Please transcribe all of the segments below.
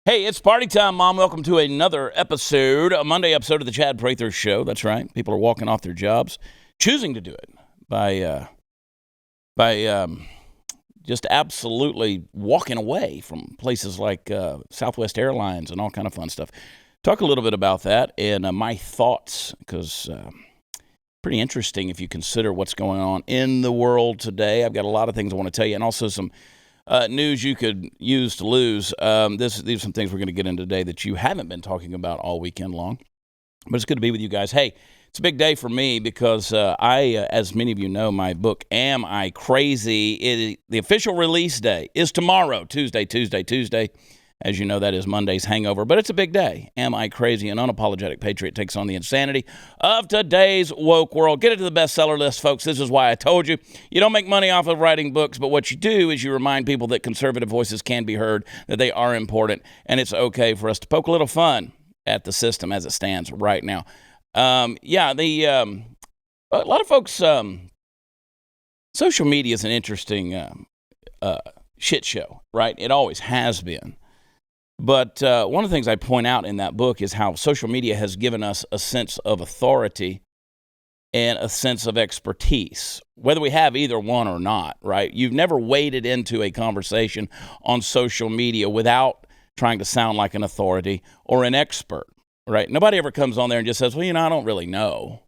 Hey, it's party time, Mom. Welcome to another episode, a Monday episode of the Chad Prather Show. That's right. People are walking off their jobs, choosing to do it by just absolutely walking away from places like Southwest Airlines and all kind of fun stuff. Talk a little bit about that and my thoughts, because pretty interesting if you consider what's going on in the world today. I've got a lot of things I want to tell you, and also some news you could use to lose. These are some things we're going to get into today that you haven't been talking about all weekend long. But it's good to be with you guys. Hey, it's a big day for me because as many of you know, my book, Am I Crazy? The official release day is tomorrow, Tuesday. As you know, that is Monday's hangover. But it's a big day. Am I Crazy? An unapologetic patriot takes on the insanity of today's woke world. Get it to the bestseller list, folks. This is why I told you. You don't make money off of writing books, but what you do is you remind people that conservative voices can be heard, that they are important, and it's okay for us to poke a little fun at the system as it stands right now. A lot of folks, social media is an interesting shit show, right? It always has been. But one of the things I point out in that book is how social media has given us a sense of authority and a sense of expertise, whether we have either one or not, right? You've never waded into a conversation on social media without trying to sound like an authority or an expert, right? Nobody ever comes on there and just says, well, I don't really know,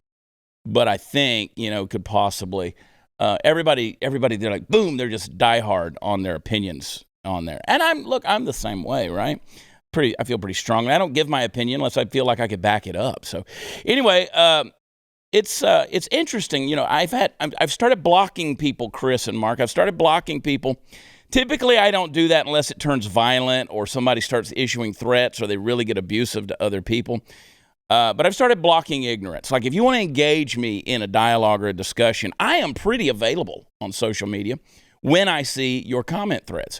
but I think, could possibly. Everybody, they're like, boom, they're just diehard on their opinions on there. And I'm the same way, right? I feel pretty strongly. I don't give my opinion unless I feel like I could back it up. So anyway, it's interesting. I've started blocking people, Chris and Mark. I've started blocking people. Typically, I don't do that unless it turns violent or somebody starts issuing threats or they really get abusive to other people. But I've started blocking ignorance. Like if you want to engage me in a dialogue or a discussion, I am pretty available on social media when I see your comment threads.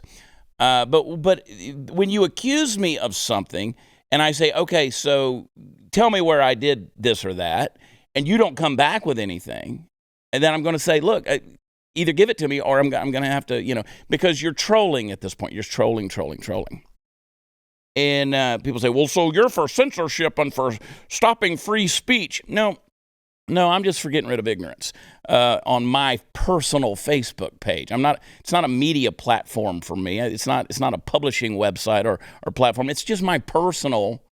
But when you accuse me of something and I say, okay, so tell me where I did this or that, and you don't come back with anything, and then I'm going to say, look, either give it to me or I'm going to have to, because you're trolling at this point. You're trolling. And people say, well, so you're for censorship and for stopping free speech. No, I'm just for getting rid of ignorance on my personal Facebook page. It's not a media platform for me. It's not a publishing website or platform. It's just my personal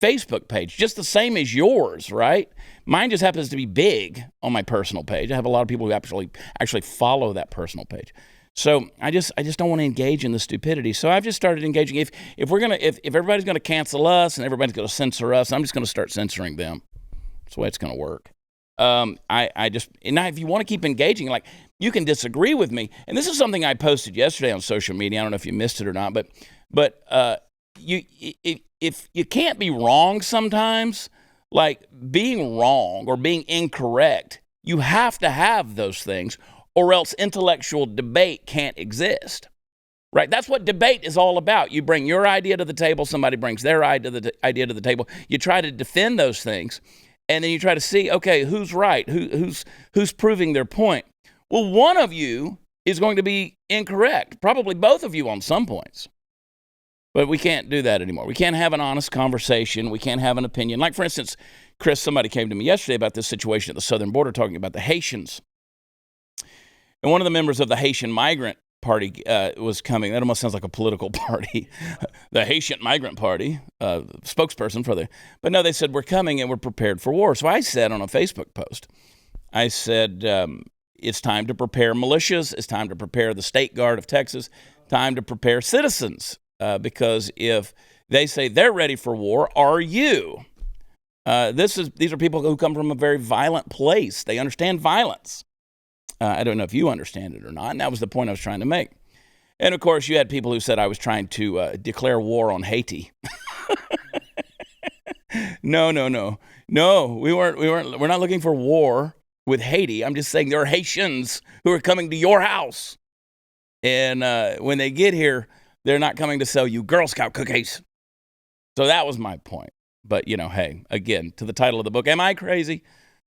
Facebook page, just the same as yours, right? Mine just happens to be big on my personal page. I have a lot of people who actually follow that personal page. So I just don't want to engage in the stupidity. So I've just started engaging. If everybody's going to cancel us and everybody's going to censor us, I'm just going to start censoring them. That's the way it's going to work. And now if you want to keep engaging, like you can disagree with me. And this is something I posted yesterday on social media. I don't know if you missed it or not, but if you can't be wrong sometimes, like being wrong or being incorrect, you have to have those things, or else intellectual debate can't exist. Right? That's what debate is all about. You bring your idea to the table, somebody brings their idea to the table. You try to defend those things. And then you try to see, okay, who's right? Who's proving their point? Well, one of you is going to be incorrect, probably both of you on some points. But we can't do that anymore. We can't have an honest conversation. We can't have an opinion. Like, for instance, Chris, somebody came to me yesterday about this situation at the southern border talking about the Haitians. And one of the members of the Haitian Migrant Party was coming. That almost sounds like a political party. The Haitian Migrant Party, spokesperson for the. But no, they said, we're coming and we're prepared for war. So I said on a Facebook post, I said, it's time to prepare militias. It's time to prepare the State Guard of Texas. Time to prepare citizens. Because if they say they're ready for war, are you? These are people who come from a very violent place. They understand violence. I don't know if you understand it or not, and that was the point I was trying to make. And of course, you had people who said I was trying to declare war on Haiti. No, we weren't. We're not looking for war with Haiti. I'm just saying there are Haitians who are coming to your house, and when they get here, they're not coming to sell you Girl Scout cookies. So that was my point. But hey, again, to the title of the book, Am I Crazy?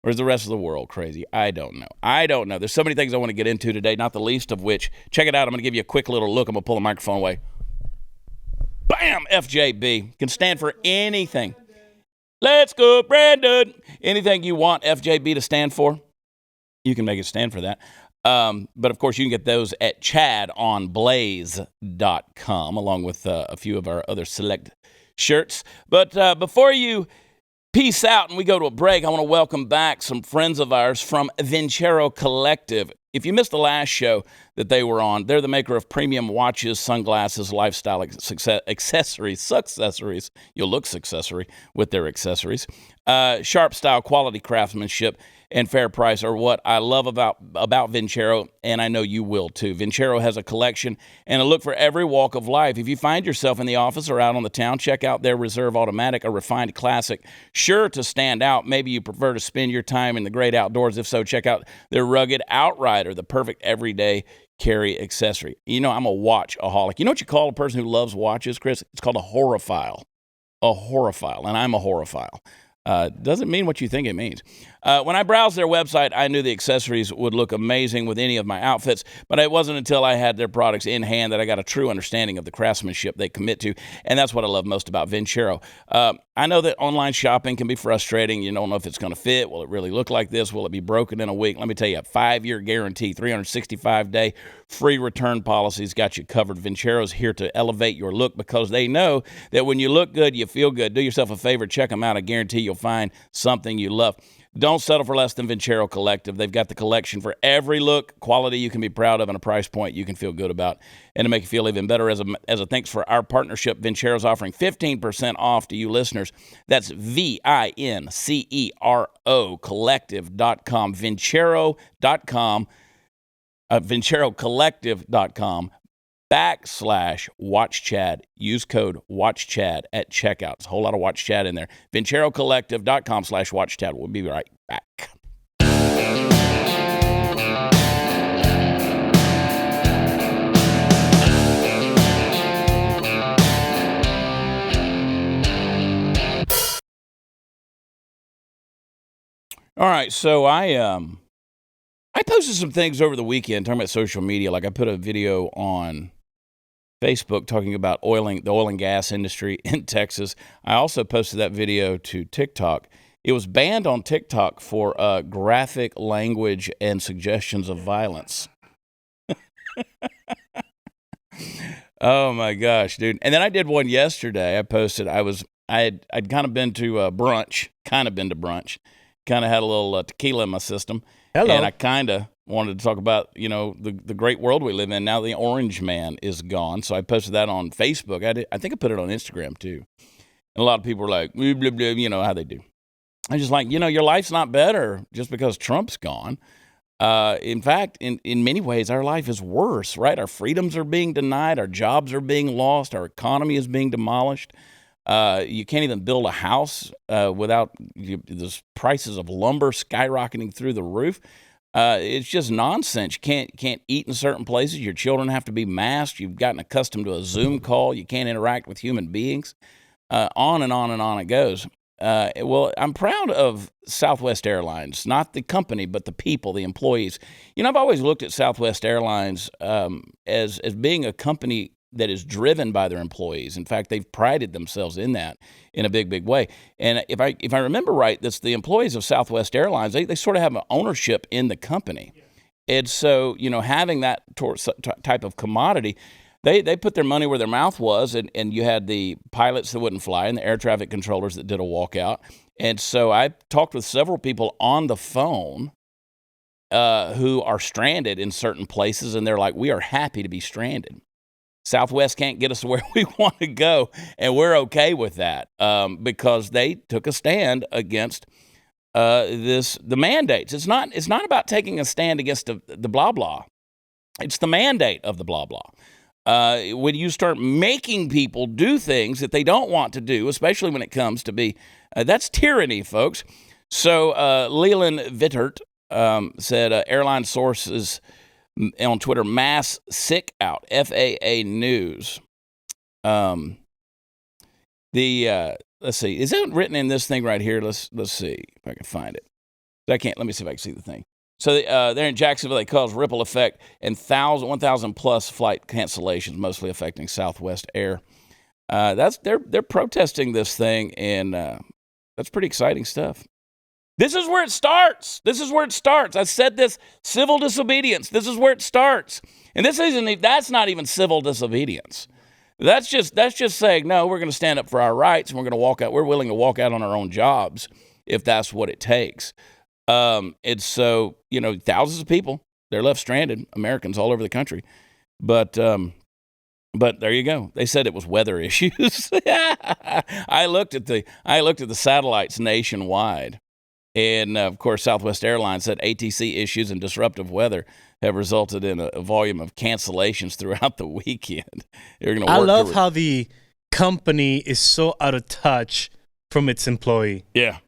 Or is the rest of the world crazy? I don't know. There's so many things I want to get into today, not the least of which, check it out. I'm going to give you a quick little look. I'm going to pull the microphone away. Bam! FJB. Can stand for anything. Let's go, Brandon. Anything you want FJB to stand for, you can make it stand for that. But, of course, you can get those at chadonblaze.com, along with a few of our other select shirts. But before you peace out and we go to a break, I want to welcome back some friends of ours from Vincero Collective. If you missed the last show that they were on, they're the maker of premium watches, sunglasses, lifestyle accessories. You'll look successory with their accessories. Sharp style, quality craftsmanship, and fair price are what I love about Vincero, and I know you will too. Vincero has a collection and a look for every walk of life. If you find yourself in the office or out on the town, check out their Reserve Automatic, a refined classic, sure to stand out. Maybe you prefer to spend your time in the great outdoors. If so, check out their rugged Outrider, the perfect everyday carry accessory. You know, I'm a watchaholic. You know what you call a person who loves watches, Chris? It's called a horophile. A horophile, and I'm a horophile. Doesn't mean what you think it means. When I browsed their website, I knew the accessories would look amazing with any of my outfits, but it wasn't until I had their products in hand that I got a true understanding of the craftsmanship they commit to, and that's what I love most about Vincero. I know that online shopping can be frustrating. You don't know if it's going to fit. Will it really look like this? Will it be broken in a week? Let me tell you, a 5-year guarantee, 365-day free return policies got you covered. Vincero's here to elevate your look because they know that when you look good, you feel good. Do yourself a favor, check them out. I guarantee you'll find something you love. Don't settle for less than Vincero Collective. They've got the collection for every look, quality you can be proud of, and a price point you can feel good about. And to make you feel even better, as a thanks for our partnership, Vincero's offering 15% off to you listeners. That's VINCERO collective.com, Vincero.com, VinceroCollective.com /WatchChad. Use code WatchChad at checkout. There's a whole lot of Watch Chad in there. VinceroCollective.com /WatchChad. We'll be right back. All right, so I posted some things over the weekend talking about social media. Like I put a video on Facebook talking about the oil and gas industry in Texas. I also posted that video to TikTok. It was banned on TikTok for graphic language and suggestions of violence. Oh my gosh, dude! And then I did one yesterday. I posted. I'd kind of been to brunch. Kind of had a little tequila in my system. Hello. And I kind of wanted to talk about, the great world we live in. Now the orange man is gone. So I posted that on Facebook. I think I put it on Instagram too. And a lot of people were like, blah, blah, blah, you know how they do. I'm just like, your life's not better just because Trump's gone. In fact, in many ways, our life is worse, right? Our freedoms are being denied. Our jobs are being lost. Our economy is being demolished. You can't even build a house without the prices of lumber skyrocketing through the roof. It's just nonsense. You can't eat in certain places. Your children have to be masked. You've gotten accustomed to a Zoom call. You can't interact with human beings. On and on and on it goes. Well, I'm proud of Southwest Airlines, not the company, but the people, the employees. I've always looked at Southwest Airlines as being a company that is driven by their employees. In fact, they've prided themselves in that in a big, big way. And if I remember right, that's the employees of Southwest Airlines. They sort of have an ownership in the company. And so, having that type of commodity, they put their money where their mouth was, and you had the pilots that wouldn't fly and the air traffic controllers that did a walkout. And so I talked with several people on the phone who are stranded in certain places, and they're like, we are happy to be stranded. Southwest can't get us to where we want to go, and we're okay with that because they took a stand against the mandates. It's not about taking a stand against the blah blah. It's the mandate of the blah blah. When you start making people do things that they don't want to do, especially when it comes to be, that's tyranny, folks. So Leland Vittert said airline sources on Twitter, mass sick out, FAA News. Let's see, is that written in this thing right here? Let's see if I can find it. Let me see if I can see the thing. So they're in Jacksonville. They cause ripple effect and 1,000 plus flight cancellations, mostly affecting Southwest Air. They're protesting this thing, and that's pretty exciting stuff. This is where it starts. I said this, civil disobedience. This is where it starts. And that's not even civil disobedience. That's just saying, no, we're going to stand up for our rights, and we're going to walk out. We're willing to walk out on our own jobs if that's what it takes. It's so, thousands of people, they're left stranded, Americans all over the country. But there you go. They said it was weather issues. I looked at the satellites nationwide. And, of course, Southwest Airlines said ATC issues and disruptive weather have resulted in a volume of cancellations throughout the weekend. I love how the company is so out of touch from its employee. Yeah.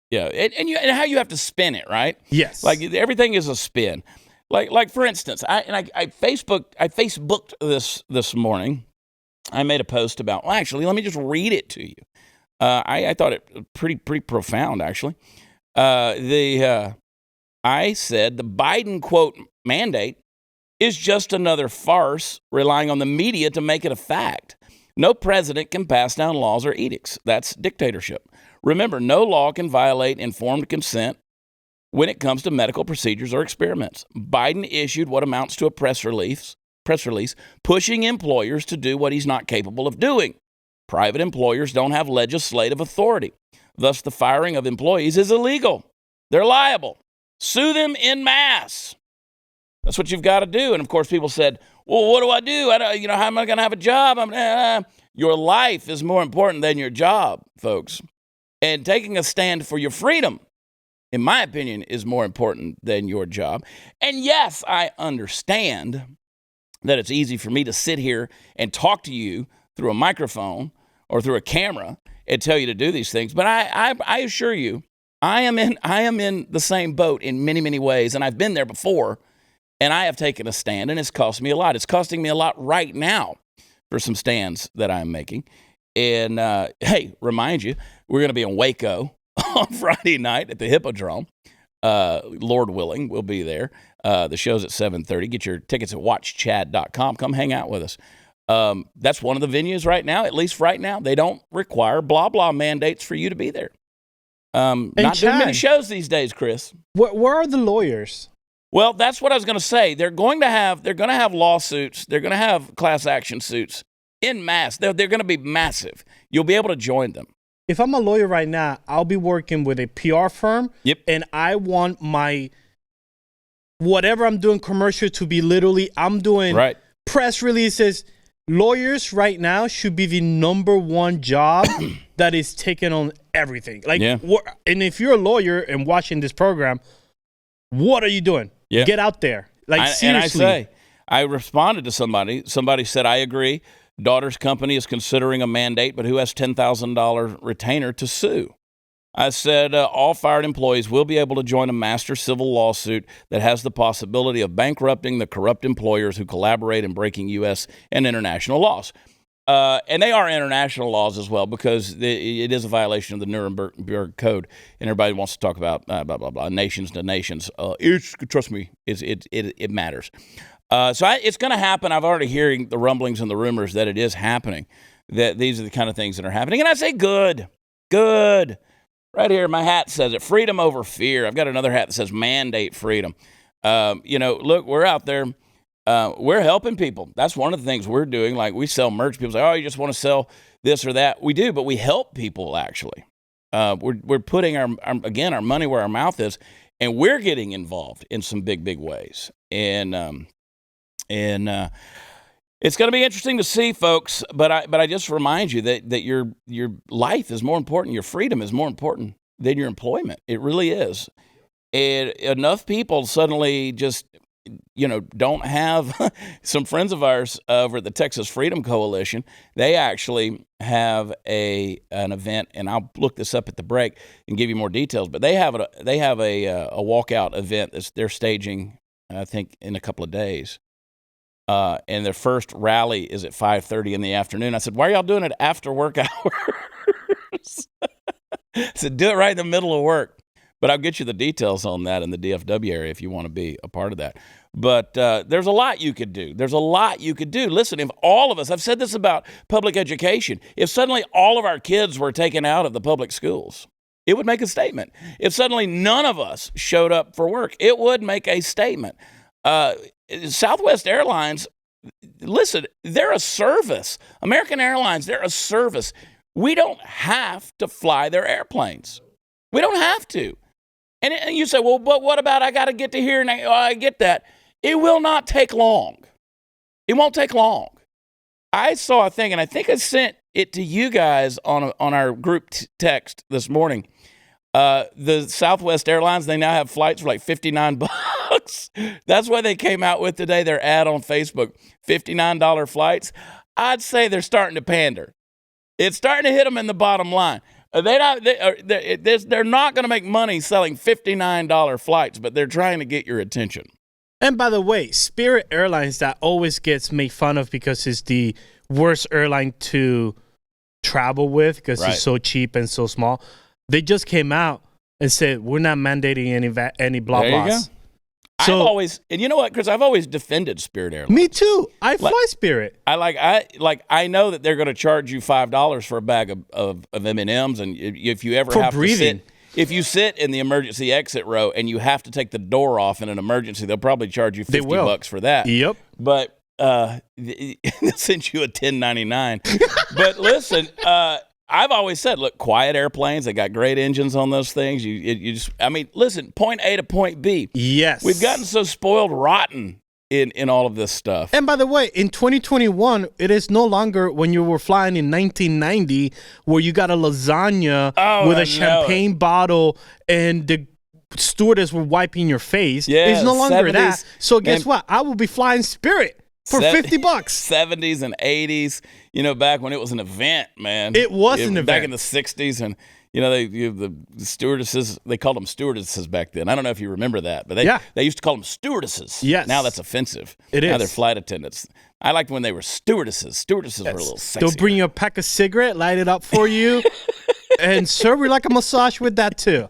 Yeah. And how you have to spin it, right? Yes. Like everything is a spin. Like for instance, I Facebooked this morning. I made a post about, well, actually, let me just read it to you. I thought it pretty profound, actually. I said the Biden, quote, mandate is just another farce relying on the media to make it a fact. No president can pass down laws or edicts. That's dictatorship. Remember, no law can violate informed consent when it comes to medical procedures or experiments. Biden issued what amounts to a press release pushing employers to do what he's not capable of doing. Private employers don't have legislative authority. Thus, the firing of employees is illegal. They're liable. Sue them en masse. That's what you've got to do. And, of course, people said, well, what do I do? How am I going to have a job? Your life is more important than your job, folks. And taking a stand for your freedom, in my opinion, is more important than your job. And, yes, I understand that it's easy for me to sit here and talk to you through a microphone or through a camera and tell you to do these things. But I assure you, I am in the same boat in many, many ways, and I've been there before, and I have taken a stand, and it's cost me a lot. It's costing me a lot right now for some stands that I'm making. And, hey, remind you, we're going to be in Waco on Friday night at the Hippodrome. Lord willing, we'll be there. The show's at 7:30. Get your tickets at watchchad.com. Come hang out with us. That's one of the venues right now, at least right now. They don't require blah, blah mandates for you to be there. Not doing many shows these days, Chris. Where are the lawyers? Well, that's what I was going to say. They're going to have lawsuits. They're going to have class action suits in mass. They're going to be massive. You'll be able to join them. If I'm a lawyer right now, I'll be working with a PR firm. Yep. And I want my whatever I'm doing commercial to be literally, I'm doing press releases. Lawyers right now should be the number one job that is taking on everything. And if you're a lawyer and watching this program, what are you doing? Yeah. Get out there. Seriously. And I responded to somebody. Somebody said, I agree. Daughter's company is considering a mandate, but who has $10,000 retainer to sue? I said, all fired employees will be able to join a master civil lawsuit that has the possibility of bankrupting the corrupt employers who collaborate in breaking U.S. and international laws. And they are international laws as well, because it is a violation of the Nuremberg Code. And everybody wants to talk about blah, blah, blah, nations to nations. Trust me, it matters. So it's going to happen. I've already hearing the rumblings and the rumors that it is happening, that these are the kind of things that are happening. And I say good. Right here, my hat says it, freedom over fear. I've got another hat that says mandate freedom. Look, we're out there. We're helping people. That's one of the things we're doing. Like, we sell merch. People say, oh, you just want to sell this or that. We do, but we help people, actually. We're putting our money where our mouth is, and we're getting involved in some big ways. And it's going to be interesting to see, folks. But I just remind you that your life is more important. Your freedom is more important than your employment. It really is. And enough people suddenly just, don't have some friends of ours over at the Texas Freedom Coalition. They actually have an event, and I'll look this up at the break and give you more details. But they have a walkout event that they're staging, I think, in a couple of days. And their first rally is at 5:30 in the afternoon. I said, why are y'all doing it after work hours? I said, do it right in the middle of work. But I'll get you the details on that in the DFW area if you want to be a part of that. But there's a lot you could do. There's a lot you could do. Listen, if all of us, I've said this about public education, if suddenly all of our kids were taken out of the public schools, it would make a statement. If suddenly none of us showed up for work, it would make a statement. Southwest Airlines, listen, they're a service. American Airlines, they're a service. We don't have to fly their airplanes. We don't have to. And you say, well, but what about I got to get to here? And I get that. It will not take long. It won't take long. I saw a thing, and I think I sent it to you guys on our group text this morning. The Southwest Airlines, they now have flights for like $59. That's what they came out with today, their ad on Facebook, $59 flights. I'd say they're starting to pander. It's starting to hit them in the bottom line. They're not going to make money selling $59 flights, but they're trying to get your attention. And by the way, Spirit Airlines, that always gets made fun of because it's the worst airline to travel with because it's so cheap and so small. They just came out and said, we're not mandating any blah blahs. So, I've always, and you know what, Chris, I've always defended Spirit Airlines. Me too. I fly Spirit. I know that they're going to charge you $5 for a bag of M&Ms, and if you ever have breathing. to sit, if you sit in the emergency exit row and you have to take the door off in an emergency, they'll probably charge you $50 for that. Yep. But they'll send you a $10.99. But listen, I've always said, look, quiet airplanes, they got great engines on those things. Listen, point A to point B. Yes. We've gotten so spoiled rotten in all of this stuff. And by the way, in 2021, it is no longer when you were flying in 1990 where you got a lasagna with a champagne bottle and the stewardess were wiping your face. Yeah, it's no longer 70s, that. So guess what? I will be flying Spirit for $50. 70s and 80s, back when it was an event, man. It was an event. Back in the 60s, and the stewardesses, they called them stewardesses back then. I don't know if you remember that, but they used to call them stewardesses. Yes. Now that's offensive. It is. Now they're flight attendants. I liked when they were stewardesses. Stewardesses were a little sexy. They'll bring you a pack of cigarette, light it up for you, and serve you like a massage with that too.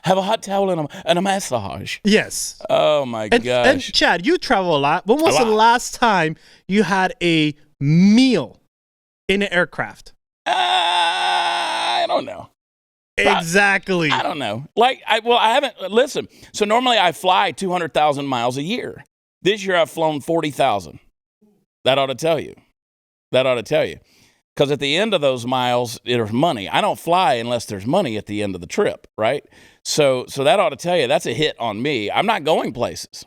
Have a hot towel and a massage. Yes. Oh, my gosh. And Chad, you travel a lot. When was the last time you had a meal in an aircraft? I don't know. Exactly. I don't know. I haven't. Listen, so normally I fly 200,000 miles a year. This year I've flown 40,000. That ought to tell you. Because at the end of those miles, there's money. I don't fly unless there's money at the end of the trip, right? So that ought to tell you that's a hit on me. I'm not going places.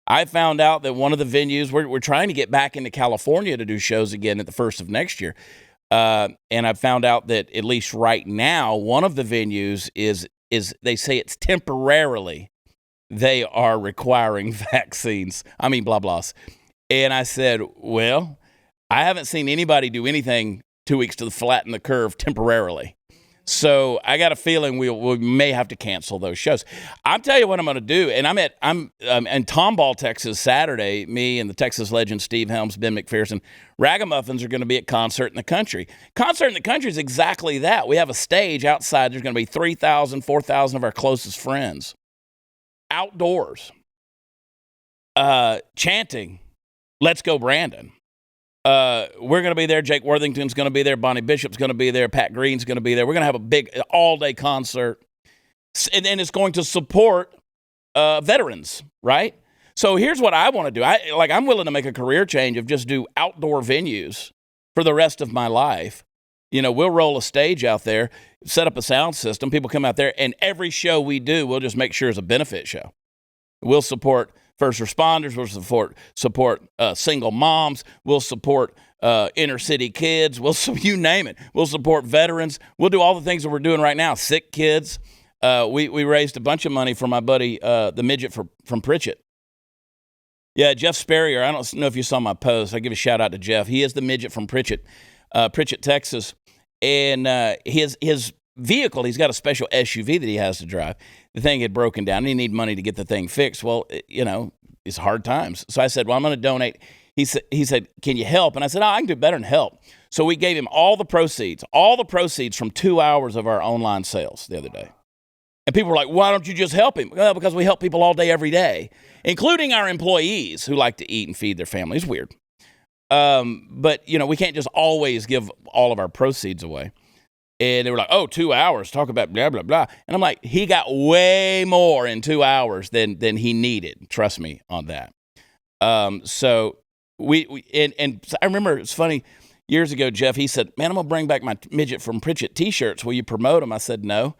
I found out that one of the venues, we're trying to get back into California to do shows again at the first of next year. And I found out that at least right now, one of the venues is they say it's temporarily they are requiring vaccines. Blah, blahs. And I said, well, I haven't seen anybody do anything 2 weeks to flatten the curve temporarily. So I got a feeling we may have to cancel those shows. I'll tell you what I'm going to do. And I'm in Tomball, Texas, Saturday. Me and the Texas legend Steve Helms, Ben McPherson, Ragamuffins are going to be at Concert in the Country. Concert in the Country is exactly that. We have a stage outside. There's going to be 3,000, 4,000 of our closest friends. Outdoors. Chanting, "Let's go Brandon." We're going to be there. Jake Worthington's going to be there. Bonnie Bishop's going to be there. Pat Green's going to be there. We're going to have a big all-day concert. And then it's going to support veterans, right? So here's what I want to do. I'm willing to make a career change of just do outdoor venues for the rest of my life. We'll roll a stage out there, set up a sound system. People come out there, and every show we do, we'll just make sure it's a benefit show. We'll support first responders, we'll support single moms, we'll support inner city kids, you name it. We'll support veterans. We'll do all the things that we're doing right now. Sick kids. We raised a bunch of money for my buddy, the midget from Pritchett. Yeah, Jeff Sperrier. I don't know if you saw my post. I give a shout out to Jeff. He is the midget from Pritchett, Texas, and his vehicle. He's got a special SUV that he has to drive. The thing had broken down. He needed money to get the thing fixed. Well, it's hard times. So I said, well, I'm going to donate. He said, can you help? And I said, I can do better than help. So we gave him all the proceeds from 2 hours of our online sales the other day. And people were like, why don't you just help him? Well, because we help people all day, every day, including our employees who like to eat and feed their families. Weird. But, we can't just always give all of our proceeds away. And they were like, 2 hours, talk about blah, blah, blah. And I'm like, he got way more in 2 hours than he needed. Trust me on that. So I remember it's funny, years ago, Jeff, he said, man, I'm going to bring back my Midget from Pritchett t-shirts. Will you promote them? I said, no.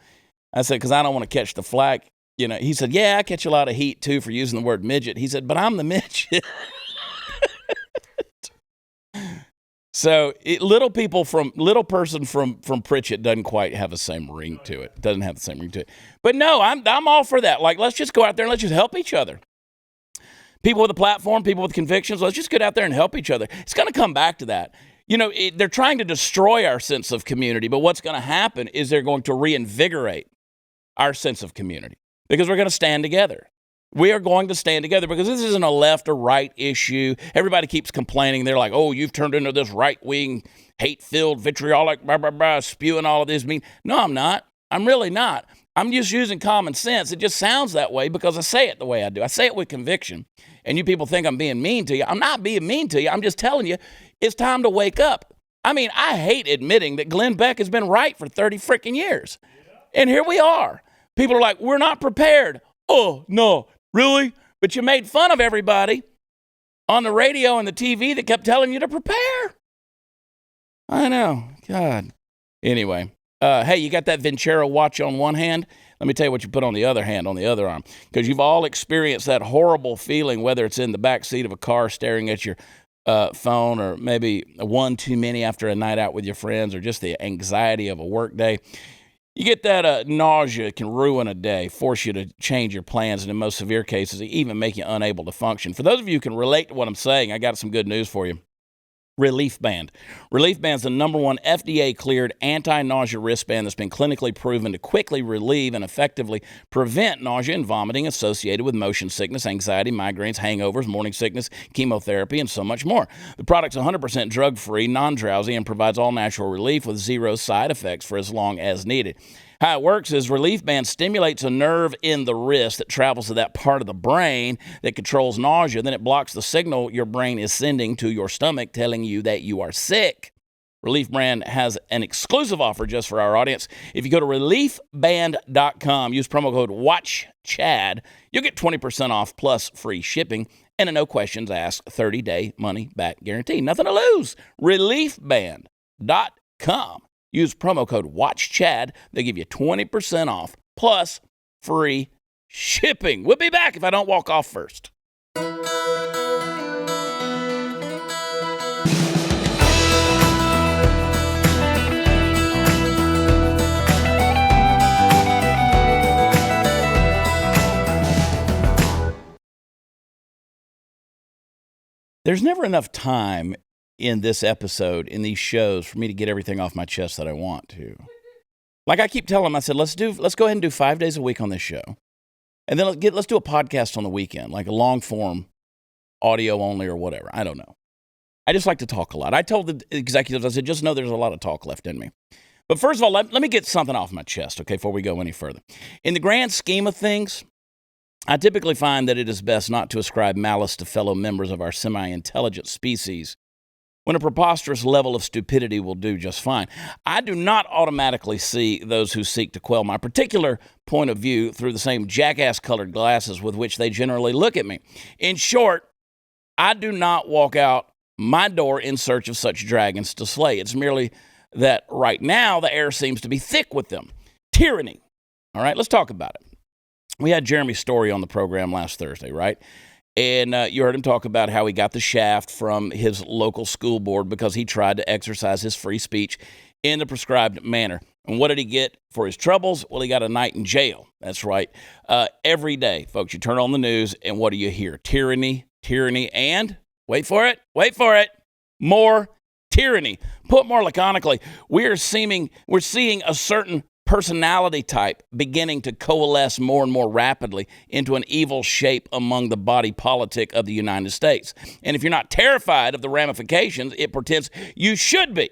I said, because I don't want to catch the flack. He said, yeah, I catch a lot of heat too for using the word midget. He said, but I'm the midget. So little person from Pritchett doesn't quite have the same ring to it. Doesn't have the same ring to it. But no, I'm all for that. Like, let's just go out there and let's just help each other. People with a platform, people with convictions, let's just get out there and help each other. It's going to come back to that. They're trying to destroy our sense of community, but what's going to happen is they're going to reinvigorate our sense of community because we're going to stand together. We are going to stand together because this isn't a left or right issue. Everybody keeps complaining. They're like, oh, you've turned into this right-wing, hate-filled, vitriolic, blah, blah, blah, spewing all of this. No, I'm not. I'm really not. I'm just using common sense. It just sounds that way because I say it the way I do. I say it with conviction. And you people think I'm being mean to you. I'm not being mean to you. I'm just telling you it's time to wake up. I hate admitting that Glenn Beck has been right for 30 freaking years. And here we are. People are like, we're not prepared. Oh, no. Really? But you made fun of everybody on the radio and the TV that kept telling you to prepare. I know. God. Anyway, hey, you got that Vincero watch on one hand? Let me tell you what you put on the other hand, on the other arm. Because you've all experienced that horrible feeling, whether it's in the back seat of a car staring at your phone, or maybe one too many after a night out with your friends, or just the anxiety of a work day. You get that nausea can ruin a day, force you to change your plans, and in most severe cases, even make you unable to function. For those of you who can relate to what I'm saying, I got some good news for you. Relief Band. Relief Band's the #1 FDA-cleared anti-nausea wristband that's been clinically proven to quickly relieve and effectively prevent nausea and vomiting associated with motion sickness, anxiety, migraines, hangovers, morning sickness, chemotherapy, and so much more. The product's 100% drug-free, non-drowsy, and provides all-natural relief with zero side effects for as long as needed. How it works is Relief Band stimulates a nerve in the wrist that travels to that part of the brain that controls nausea. Then it blocks the signal your brain is sending to your stomach telling you that you are sick. Relief Band has an exclusive offer just for our audience. If you go to reliefband.com, use promo code WATCHCHAD, you'll get 20% off plus free shipping and a no questions asked 30-day money-back guarantee. Nothing to lose. Reliefband.com. Use promo code WATCHCHAD. They give you 20% off plus free shipping. We'll be back if I don't walk off first. There's never enough time in this episode, in these shows, for me to get everything off my chest that I want to. Like I keep telling them, I said, let's go ahead and do 5 days a week on this show. And then let's do a podcast on the weekend, like a long form, audio only or whatever. I don't know. I just like to talk a lot. I told the executives, I said, just know there's a lot of talk left in me. But first of all, let me get something off my chest, okay, before we go any further. In the grand scheme of things, I typically find that it is best not to ascribe malice to fellow members of our semi-intelligent species when a preposterous level of stupidity will do just fine. I do not automatically see those who seek to quell my particular point of view through the same jackass-colored glasses with which they generally look at me. In short, I do not walk out my door in search of such dragons to slay. It's merely that right now the air seems to be thick with them. Tyranny. All right, let's talk about it. We had Jeremy Story on the program last Thursday, right? And you heard him talk about how he got the shaft from his local school board because he tried to exercise his free speech in the prescribed manner. And what did he get for his troubles? Well, he got a night in jail. That's right. Every day, folks, you turn on the news, and what do you hear? Tyranny, and, wait for it, more tyranny. Put more laconically, we're seeing a certain personality type beginning to coalesce more and more rapidly into an evil shape among the body politic of the United States. And if you're not terrified of the ramifications, it pretends you should be.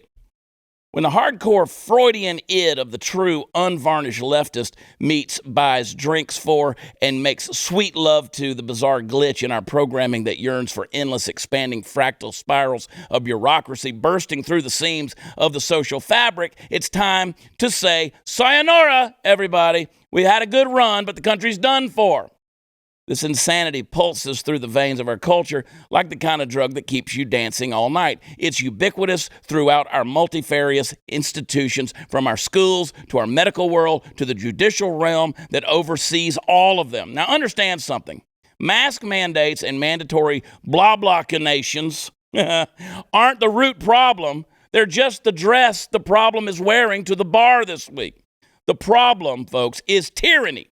When the hardcore Freudian id of the true unvarnished leftist meets, buys drinks for, and makes sweet love to the bizarre glitch in our programming that yearns for endless expanding fractal spirals of bureaucracy bursting through the seams of the social fabric, it's time to say, sayonara, everybody. We had a good run, but the country's done for. This insanity pulses through the veins of our culture like the kind of drug that keeps you dancing all night. It's ubiquitous throughout our multifarious institutions, from our schools to our medical world to the judicial realm that oversees all of them. Now, understand something. Mask mandates and mandatory blah-blah-canations aren't the root problem. They're just the dress the problem is wearing to the bar this week. The problem, folks, is tyranny.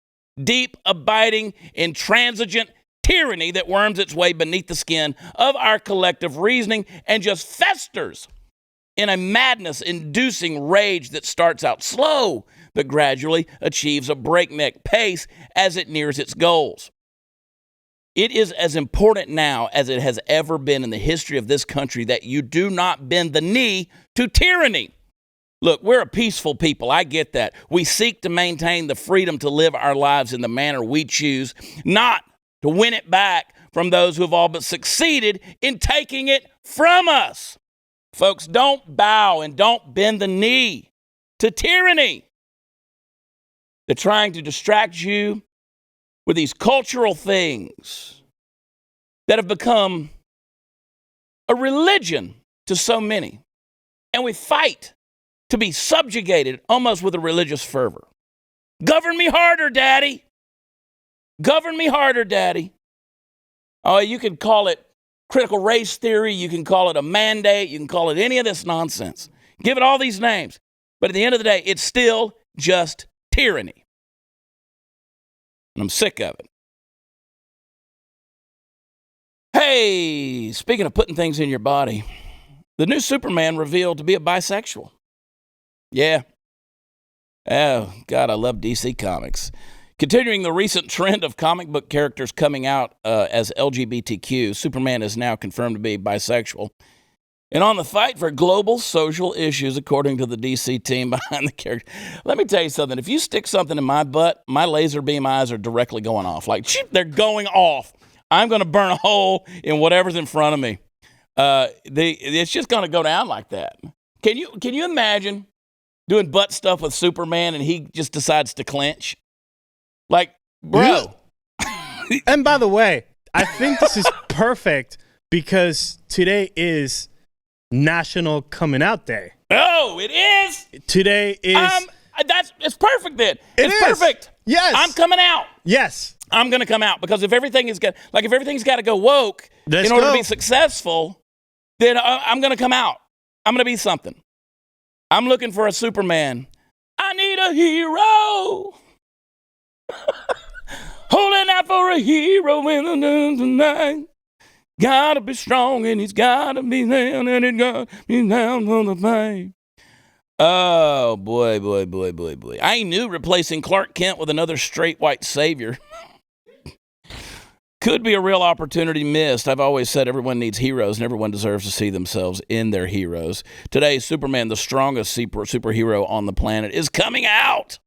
Deep, abiding, intransigent tyranny that worms its way beneath the skin of our collective reasoning and just festers in a madness-inducing rage that starts out slow but gradually achieves a breakneck pace as it nears its goals. It is as important now as it has ever been in the history of this country that you do not bend the knee to tyranny. Look, we're a peaceful people. I get that. We seek to maintain the freedom to live our lives in the manner we choose, not to win it back from those who have all but succeeded in taking it from us. Folks, don't bow and don't bend the knee to tyranny. They're trying to distract you with these cultural things that have become a religion to so many. And we fight to be subjugated almost with a religious fervor. Govern me harder, Daddy. Govern me harder, Daddy. Oh, you can call it critical race theory. You can call it a mandate. You can call it any of this nonsense. Give it all these names. But at the end of the day, it's still just tyranny. And I'm sick of it. Hey, speaking of putting things in your body, the new Superman revealed to be a bisexual. Yeah. Oh, God, I love DC Comics. Continuing the recent trend of comic book characters coming out as LGBTQ, Superman is now confirmed to be bisexual. And on the fight for global social issues, according to the DC team behind the character. Let me tell you something. If you stick something in my butt, my laser beam eyes are directly going off. Like, they're going off. I'm going to burn a hole in whatever's in front of me. It's just going to go down like that. Can you imagine doing butt stuff with Superman and he just decides to clench? Like, bro. And by the way, I think this is perfect because today is National Coming Out Day. Oh, it is? Today is... it's perfect then. It's perfect. Yes. I'm coming out. Yes. I'm going to come out because if everything's got to go woke in order to be successful, then I'm going to come out. I'm going to be something. I'm looking for a Superman. I need a hero. Holding out for a hero in the night. Gotta be strong and he's gotta be down and it gotta be down for the pain. Oh, boy. I knew replacing Clark Kent with another straight white savior could be a real opportunity missed. I've always said everyone needs heroes and everyone deserves to see themselves in their heroes. Today, Superman, the strongest superhero on the planet, is coming out.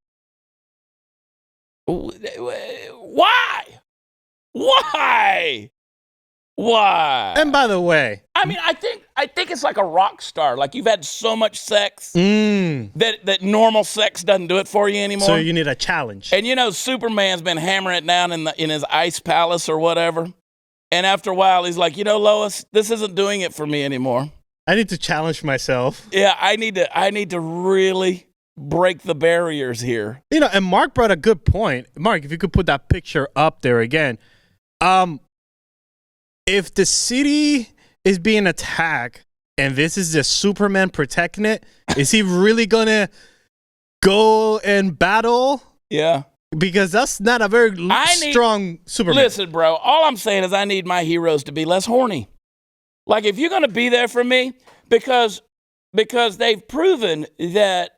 Why? And by the way, I mean, I think it's like a rock star. Like you've had so much sex that normal sex doesn't do it for you anymore. So you need a challenge. And you know, Superman's been hammering it down in his ice palace or whatever. And after a while, he's like, you know, Lois, this isn't doing it for me anymore. I need to challenge myself. Yeah, I need to really break the barriers here. You know, and Mark brought a good point. Mark, if you could put that picture up there again. If the city is being attacked and this is the Superman protecting it, is he really going to go and battle? Yeah. Because that's not a very strong Superman. Listen, bro, all I'm saying is I need my heroes to be less horny. Like, if you're going to be there for me, because they've proven that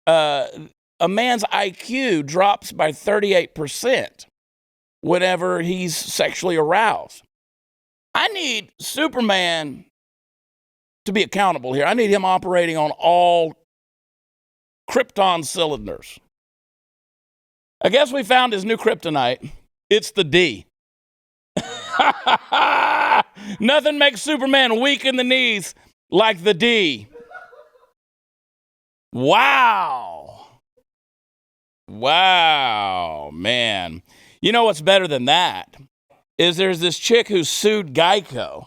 a man's IQ drops by 38% whenever he's sexually aroused. I need Superman to be accountable here. I need him operating on all Krypton cylinders. I guess we found his new kryptonite. It's the D. Nothing makes Superman weak in the knees like the D. Wow. Wow, man. You know what's better than that is there's this chick who sued Geico.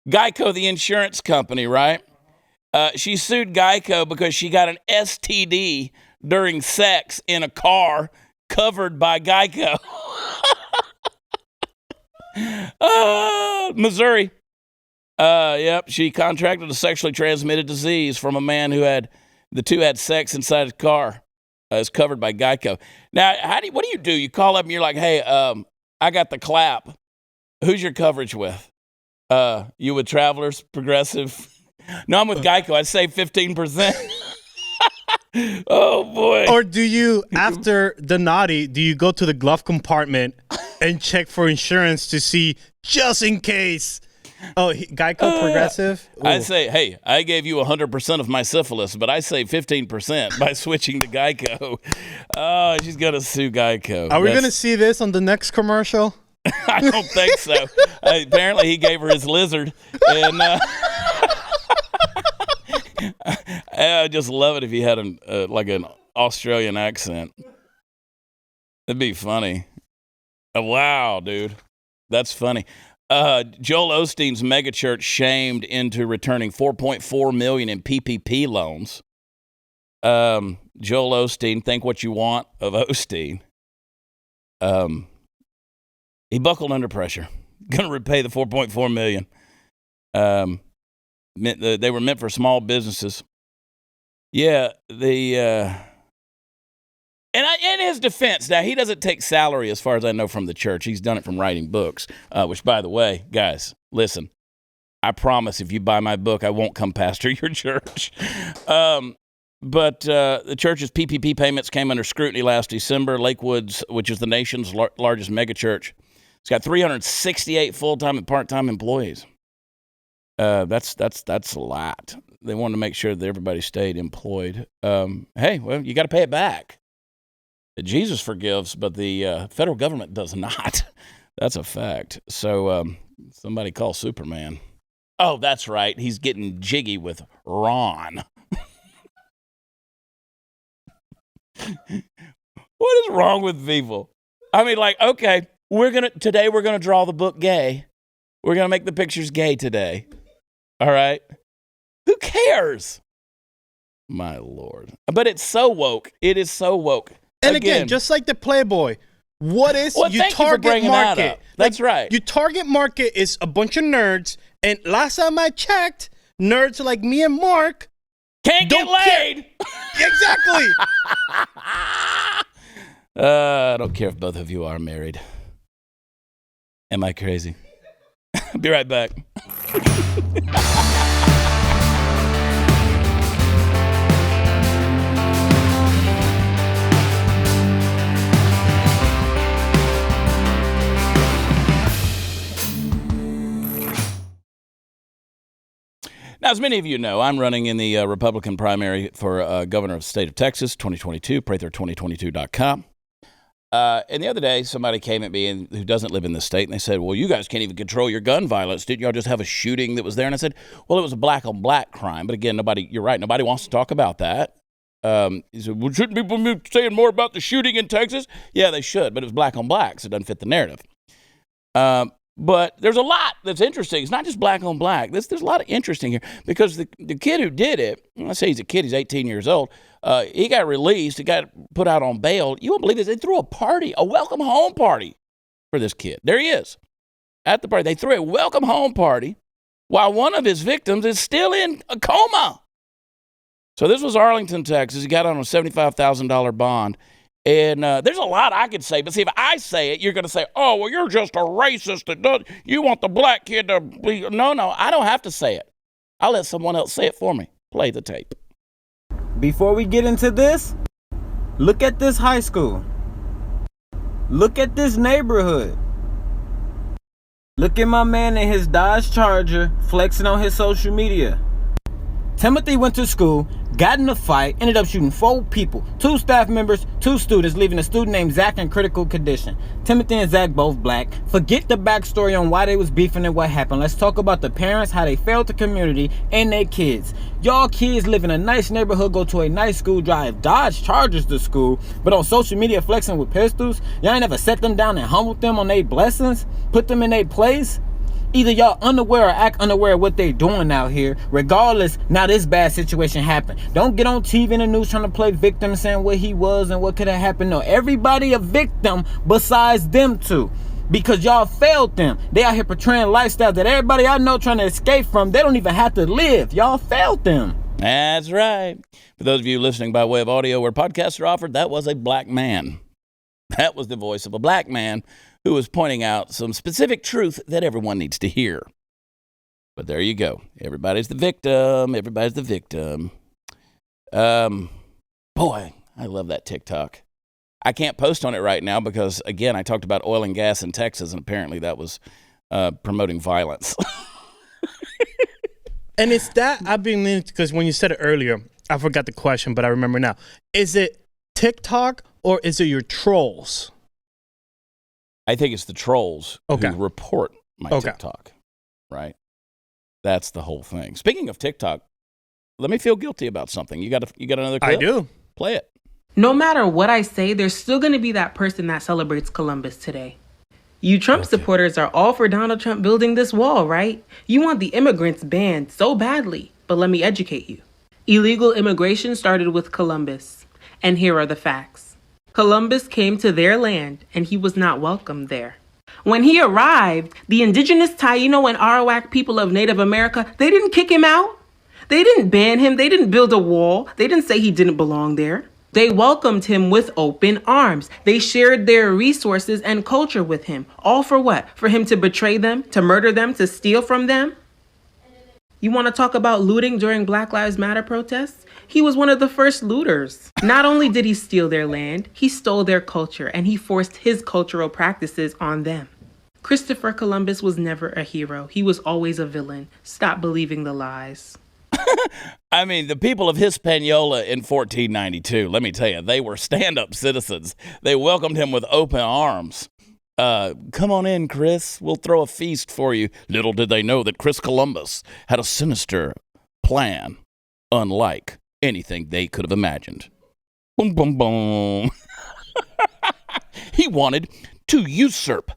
Geico, the insurance company, right? She sued Geico because she got an STD during sex in a car covered by Geico. Missouri. Yep, she contracted a sexually transmitted disease from a man who the two had sex inside his car. It's covered by Geico. Now, what do? You call up and you're like, hey, I got the clap. Who's your coverage with? You with Travelers, Progressive? No, I'm with Geico. I'd save 15%. Oh, boy. Or do you, after the naughty, do you go to the glove compartment and check for insurance to see just in case? Oh, Geico, Progressive? Ooh. I say, hey, I gave you 100% of my syphilis, but I save 15% by switching to Geico. Oh, she's going to sue Geico. Are we going to see this on the next commercial? I don't think so. Apparently, he gave her his lizard. And I just love it if he had like an Australian accent. It'd be funny. Wow, dude. That's funny. Joel Osteen's megachurch shamed into returning $4.4 million in PPP loans. Joel Osteen, think what you want of Osteen. He buckled under pressure. Going to repay the $4.4 million. They were meant for small businesses. Yeah, and in his defense, now he doesn't take salary as far as I know from the church. He's done it from writing books, which, by the way, guys, listen, I promise if you buy my book, I won't come pastor your church. But the church's PPP payments came under scrutiny last December. Lakewood's, which is the nation's largest megachurch, it's got 368 full-time and part-time employees. That's a lot. They wanted to make sure that everybody stayed employed. Hey, well, you got to pay it back. Jesus forgives, but the federal government does not. That's a fact. So somebody call Superman. Oh, that's right. He's getting jiggy with Ron. What is wrong with people? I mean, like, okay, today we're gonna draw the book gay. We're gonna make the pictures gay today. All right? Who cares? My Lord. But it's so woke. It is so woke. And again, just like the Playboy, what is your target market? That's right. Your target market is a bunch of nerds. And last time I checked, nerds like me and Mark can't get laid. Exactly. I don't care if both of you are married. Am I crazy? Be right back. Now, as many of you know, I'm running in the Republican primary for governor of the state of Texas, 2022, Prather2022.com. And the other day, somebody came at me who doesn't live in this state, and they said, well, you guys can't even control your gun violence. Didn't y'all just have a shooting that was there? And I said, well, it was a black-on-black crime. But again, you're right, nobody wants to talk about that. He said, well, shouldn't people be saying more about the shooting in Texas? Yeah, they should, but it was black-on-black, so it doesn't fit the narrative. But there's a lot that's interesting. It's not just black on black. There's a lot of interesting here because the kid who did it, I say he's a kid, he's 18 years old. He got released. He got put out on bail. You won't believe this. They threw a party, a welcome home party for this kid. There he is at the party. They threw a welcome home party while one of his victims is still in a coma. So this was Arlington, Texas. He got on a $75,000 bond. And there's a lot I could say, but see, if I say it, you're going to say, oh, well, you're just a racist. You want the black kid to be. No, I don't have to say it. I'll let someone else say it for me. Play the tape. Before we get into this, look at this high school. Look at this neighborhood. Look at my man in his Dodge Charger flexing on his social media. Timothy went to school, got in a fight, ended up shooting 4 people, 2 staff members, 2 students, leaving a student named Zach in critical condition. Timothy and Zach both black. Forget the backstory on why they was beefing and what happened. Let's talk about the parents, how they failed the community, and their kids. Y'all kids live in a nice neighborhood, go to a nice school, drive Dodge Chargers to school, but on social media flexing with pistols. Y'all ain't never set them down and humbled them on their blessings, put them in their place. Either y'all unaware or act unaware of what they doing out here. Regardless, now this bad situation happened. Don't get on TV and the news trying to play victim saying what he was and what could have happened. No, everybody a victim besides them two. Because y'all failed them. They out here portraying lifestyles that everybody I know trying to escape from. They don't even have to live. Y'all failed them. That's right. For those of you listening by way of audio where podcasts are offered, that was a black man. That was the voice of a black man who was pointing out some specific truth that everyone needs to hear. But there you go. Everybody's the victim. Everybody's the victim. Boy, I love that TikTok. I can't post on it right now because, again, I talked about oil and gas in Texas, and apparently that was promoting violence. And it's that I've been in, because when you said it earlier, I forgot the question, but I remember now. Is it TikTok or is it your trolls? I think it's the trolls who report my TikTok, right? That's the whole thing. Speaking of TikTok, let me feel guilty about something. You got another clip? I do. Play it. No matter what I say, there's still going to be that person that celebrates Columbus today. You Trump supporters are all for Donald Trump building this wall, right? You want the immigrants banned so badly, but let me educate you. Illegal immigration started with Columbus, and here are the facts. Columbus came to their land, and he was not welcome there. When he arrived, the indigenous Taino and Arawak people of Native America, they didn't kick him out. They didn't ban him. They didn't build a wall. They didn't say he didn't belong there. They welcomed him with open arms. They shared their resources and culture with him. All for what? For him to betray them, to murder them, to steal from them? You want to talk about looting during Black Lives Matter protests? He was one of the first looters. Not only did he steal their land, he stole their culture, and he forced his cultural practices on them. Christopher Columbus was never a hero. He was always a villain. Stop believing the lies. I mean, the people of Hispaniola in 1492, let me tell you, they were stand-up citizens. They welcomed him with open arms. Come on in, Chris. We'll throw a feast for you. Little did they know that Chris Columbus had a sinister plan, unlike anything they could have imagined. Boom, boom, boom. He wanted to usurp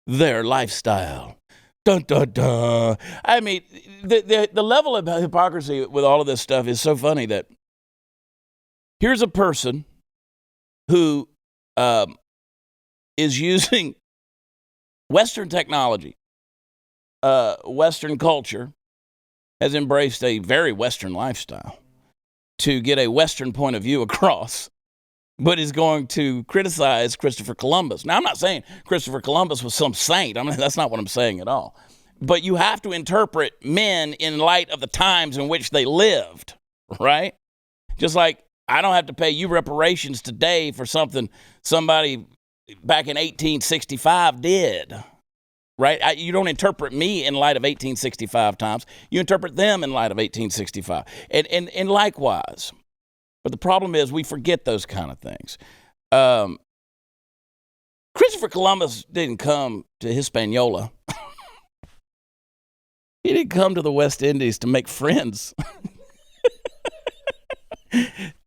their lifestyle. Dun, dun, dun. I mean, the level of hypocrisy with all of this stuff is so funny that here's a person who is using Western technology, Western culture, has embraced a very Western lifestyle to get a Western point of view across, but is going to criticize Christopher Columbus. Now, I'm not saying Christopher Columbus was some saint. I mean, that's not what I'm saying at all. But you have to interpret men in light of the times in which they lived, right? Just like I don't have to pay you reparations today for something somebody back in 1865 did, right? You don't interpret me in light of 1865 times. You interpret them in light of 1865. And likewise. But the problem is we forget those kind of things. Christopher Columbus didn't come to Hispaniola. He didn't come to the West Indies to make friends.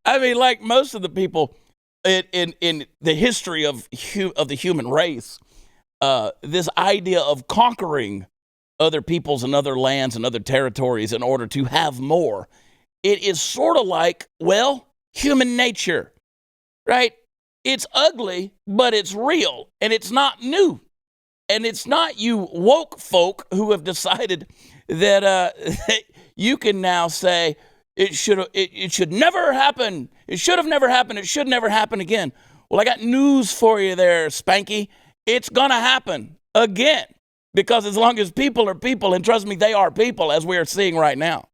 I mean, like most of the people in the history of the human race, this idea of conquering other peoples and other lands and other territories in order to have more, it is sort of like, well, human nature, right? It's ugly, but it's real, and it's not new. And it's not you woke folk who have decided that you can now say it should never happen. It should have never happened. It should never happen again. Well, I got news for you there, Spanky. It's going to happen again. Because as long as people are people, and trust me, they are people, as we are seeing right now.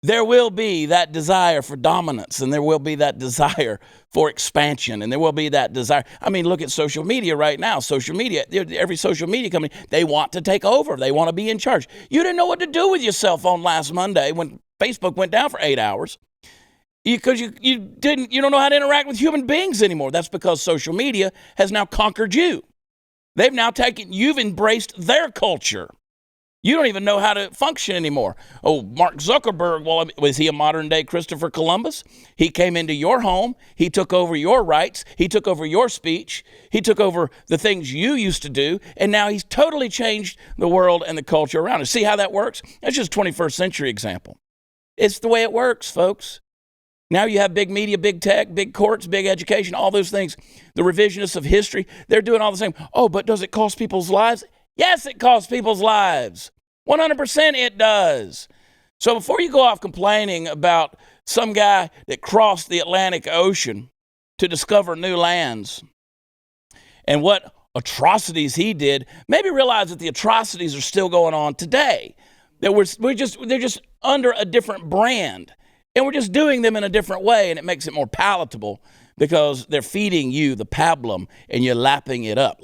there will be that desire for dominance, and there will be that desire for expansion, and there will be that desire. I mean, look at social media right now. Social media, every social media company, they want to take over. They want to be in charge. You didn't know what to do with your cell phone last Monday when Facebook went down for 8 hours because you don't know how to interact with human beings anymore. That's because social media has now conquered you. You've embraced their culture. You don't even know how to function anymore. Oh, Mark Zuckerberg, well, was he a modern-day Christopher Columbus? He came into your home. He took over your rights. He took over your speech. He took over the things you used to do, and now he's totally changed the world and the culture around us. See how that works? That's just a 21st century example. It's the way it works, folks. Now you have big media, big tech, big courts, big education, all those things. The revisionists of history, they're doing all the same. Oh, but does it cost people's lives? Yes, it costs people's lives. 100% it does. So before you go off complaining about some guy that crossed the Atlantic Ocean to discover new lands and what atrocities he did, maybe realize that the atrocities are still going on today. That they're just under a different brand. And we're just doing them in a different way, and it makes it more palatable because they're feeding you the pablum and you're lapping it up.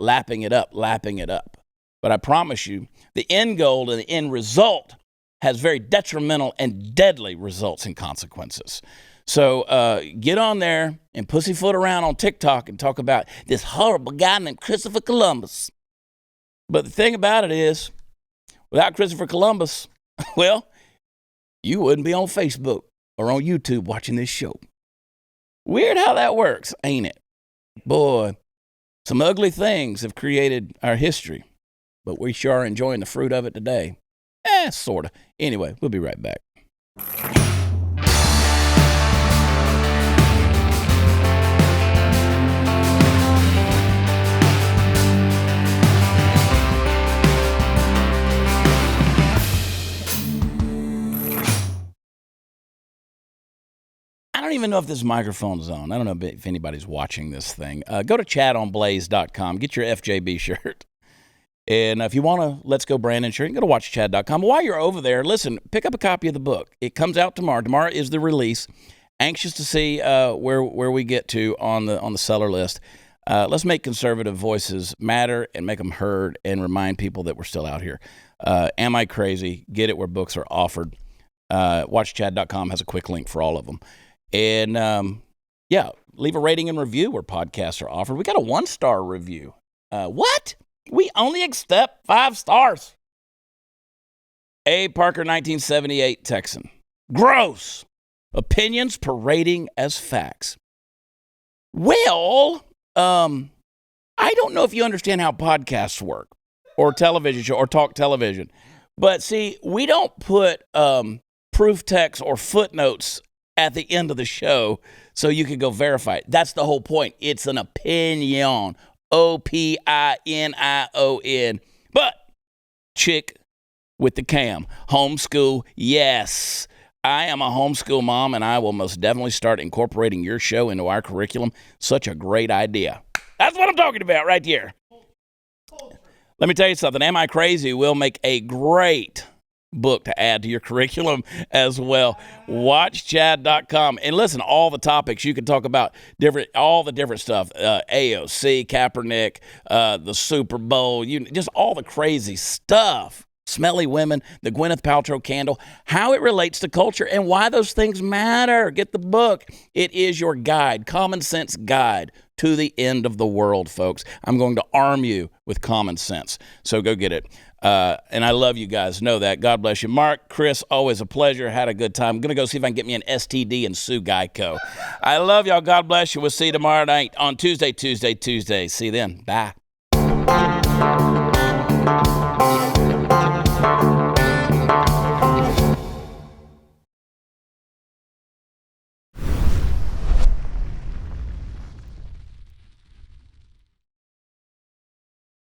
But I promise you, the end goal and the end result has very detrimental and deadly results and consequences. So get on there and pussyfoot around on TikTok and talk about this horrible guy named Christopher Columbus. But the thing about it is, without Christopher Columbus, well, you wouldn't be on Facebook or on YouTube watching this show. Weird how that works, ain't it? Boy, some ugly things have created our history. But we sure are enjoying the fruit of it today. Sort of. Anyway, we'll be right back. I don't even know if this microphone's on. I don't know if anybody's watching this thing. Go to chatonblaze.com. Get your FJB shirt. And if you want to Let's Go Brandon shirt, you can go to watchchad.com. While you're over there, listen, pick up a copy of the book. It comes out tomorrow. Tomorrow is the release. Anxious to see where we get to on the seller list. Let's make conservative voices matter and make them heard and remind people that we're still out here. Am I crazy? Get it where books are offered. Watchchad.com has a quick link for all of them. And, leave a rating and review where podcasts are offered. We got a 1-star review. What? We only accept 5 stars. A. Parker, 1978, Texan. Gross. Opinions parading as facts. Well, I don't know if you understand how podcasts work or television show or talk television. But see, we don't put proof text or footnotes at the end of the show so you can go verify it. That's the whole point. It's an opinion. OPINION. But chick with the cam. Homeschool, yes. I am a homeschool mom, and I will most definitely start incorporating your show into our curriculum. Such a great idea. That's what I'm talking about right here. Let me tell you something. Am I Crazy will make a great book to add to your curriculum as well. WatchChad.com. And listen, all the topics you can talk about, all the different stuff, AOC, Kaepernick, the Super Bowl, just all the crazy stuff. Smelly women, the Gwyneth Paltrow candle, how it relates to culture and why those things matter. Get the book. It is your guide, common sense guide to the end of the world, folks. I'm going to arm you with common sense. So go get it. And I love you guys. Know that. God bless you. Mark, Chris, always a pleasure. Had a good time. I'm going to go see if I can get me an STD and sue Geico. I love y'all. God bless you. We'll see you tomorrow night on Tuesday. See you then. Bye.